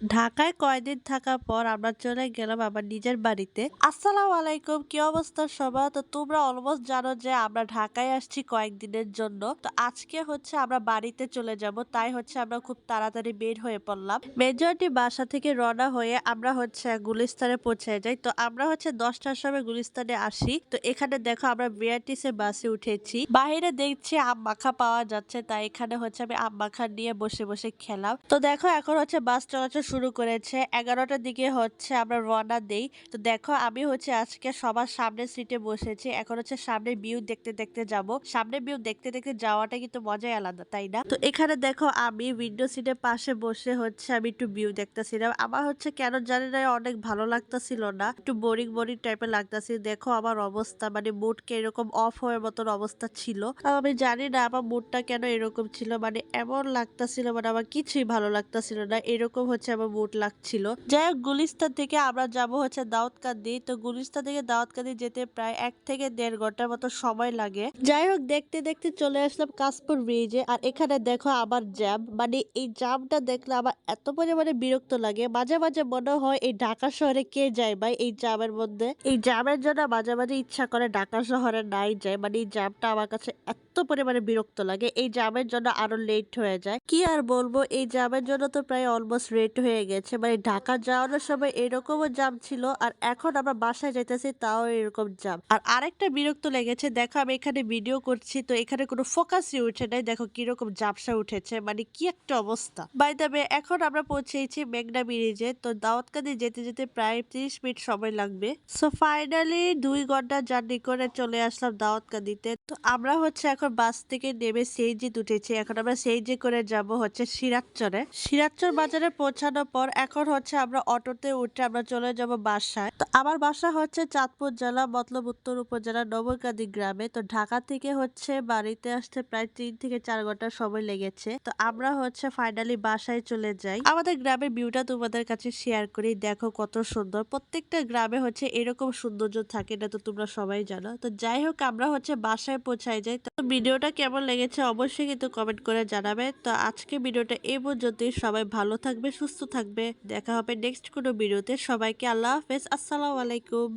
ঢাকায় কয়দিন থাকার পর আমরা চলে গেলাম আমার নিজের বাড়িতে। আসসালামু আলাইকুম, কি অবস্থা সবার? তো তোমরা অলমোস্ট জানো যে আমরা ঢাকায় আসছি কয়েকদিনের জন্য। তো আজকে হচ্ছে আমরা বাড়িতে চলে যাব, তাই হচ্ছে আমরা খুব তাড়াতাড়ি বের হয়ে পড়লাম। মেজরিটি বাসা থেকে রওনা হয়ে আমরা হচ্ছে গুলিস্তানে পৌঁছে যাই। তো আমরা হচ্ছে 10টার সময় গুলিস্তানে আসি। তো এখানে দেখো আমরা বিআরটিসি এর বাসে উঠেছি। বাইরে দেখছি আম মাখা পাওয়া যাচ্ছে, তাই এখানে হচ্ছে আমি আম মাখা নিয়ে বসে বসে খেলাম। তো দেখো এখন হচ্ছে বাস চলাচল শুরু করেছে। 11টার দিকে হচ্ছে আমরা রওনা দেই। তো দেখো আমি হচ্ছে আজকে সবার সামনের সিটে বসেছি। এখন হচ্ছে সামনের ভিউ দেখতে দেখতে যাব। সামনের ভিউ দেখতে দেখতে যাওয়াটা কিন্তু মজাই আলাদা, তাই না? তো এখানে দেখো আমি উইন্ডো সিটের পাশে বসে হচ্ছে আমি একটু ভিউ দেখতেছিলাম। আমার হচ্ছে কেন জানি না অনেক ভালো লাগতেছিল না, একটু বোরিং বোরিং টাইপের লাগতেছিল। দেখো আমার অবস্থা, মানে মুডকে এরকম অফ হওয়ার মতন অবস্থা ছিল। আমি জানি না আমার মুডটা কেন এরকম ছিল, মানে এমন লাগতেছিল, মানে আমার কিছুই ভালো লাগতেছিল না, এরকম হচ্ছে আমার মুড লাগছিল। যাই হোক, গুলিস্তান থেকে আমরা যাব হচ্ছে দাউদকান্দি। তো গুলিস্তান থেকে দাউদকান্দি যেতে প্রায় 1 থেকে 1.5 ঘন্টার মতো সময় লাগে। যাই হোক, দেখতে দেখতে চলে আসলাম কাশপুর ব্রিজে। আর এখানে দেখো আবার জ্যাম, মানে এই জ্যামটা দেখলে আমার এত পরিমাণে বিরক্ত লাগে। মাঝে মাঝে মনে হয় এই ঢাকা শহরে কে যায় ভাই এই জ্যামের মধ্যে। এই জ্যামের জন্য মাঝে মাঝে ইচ্ছা করে ঢাকা শহরে নাই যায়, মানে এই জ্যামটা আমার কাছে এত পরিমাণে বিরক্ত লাগে। এই জ্যামের জন্য আরো লেট হয়ে যায়। কি আর বলবো, এই জ্যামের জন্য তো প্রায় অলমোস্ট লেট হয়ে গেছে। মানে ঢাকা যাওয়ানোর সময় এরকমও জ্যাম ছিল, আর এখন আমরা বাসায় যাইতেছি তাও এরকম জ্যাম। আর আরেকটা বিরক্ত লেগেছে, দেখো আমি এখানে ভিডিও করছি, তো এখানে কোনো ফোকাসই উঠে নাই। দেখো কিরকম ঝাপসা উঠেছে, মানে কি একটা অবস্থা। বাই দ্য ওয়ে, এখন আমরা পৌঁছেছি মেঘনা ব্রিজে। তো দাউদকান্দি যেতে যেতে প্রায় 30 মিনিট সময় লাগবে। সো ফাইনালি 2 ঘন্টা জার্নি করে চলে আসলাম দাউদকান্দিতে। তো আমরা হচ্ছে এখন বাস থেকে নেমে সিএনজি উঠেছি। এখন আমরা সিএনজি করে যাব হচ্ছে সিরাজচরে। সিরাজচর বাজারে পৌঁছানোর পর এখন হচ্ছে আমরা অটোতে উঠে আমরা চলে যাব বাসায়। তো আমার বাসা হচ্ছে চাঁদপুর জেলা মতলব উত্তর উপজেলা নবরকান্দি গ্রামে। তো ঢাকা থেকে হচ্ছে বাড়িতে আসতে প্রায় 3 থেকে 4 ঘন্টা সময় লেগেছে। তো আমরা হচ্ছে ফাইনালি বাসায় চলে যাই। আমাদের গ্রামের ভিউটা তোমাদের কাছে শেয়ার করি, দেখো কত সুন্দর। প্রত্যেকটা গ্রামে হচ্ছে এরকম সৌন্দর্য থাকে, না তো তোমরা সবাই জানো। তো যাই হোক, আমরা হচ্ছে বাসায় পৌঁছাই যাই। তো ভিডিওটা কেমন লেগেছে অবশ্যই কিন্তু কমেন্ট করে জানাবে। তো আজকে ভিডিওটা এই পর্যন্তই। সবাই ভালো থাকবে, সুস্থ থাকবে। দেখা হবে নেক্সট কোনো ভিডিওতে। সবাইকে আল্লাহ হাফেজ, আসসালামু আলাইকুম।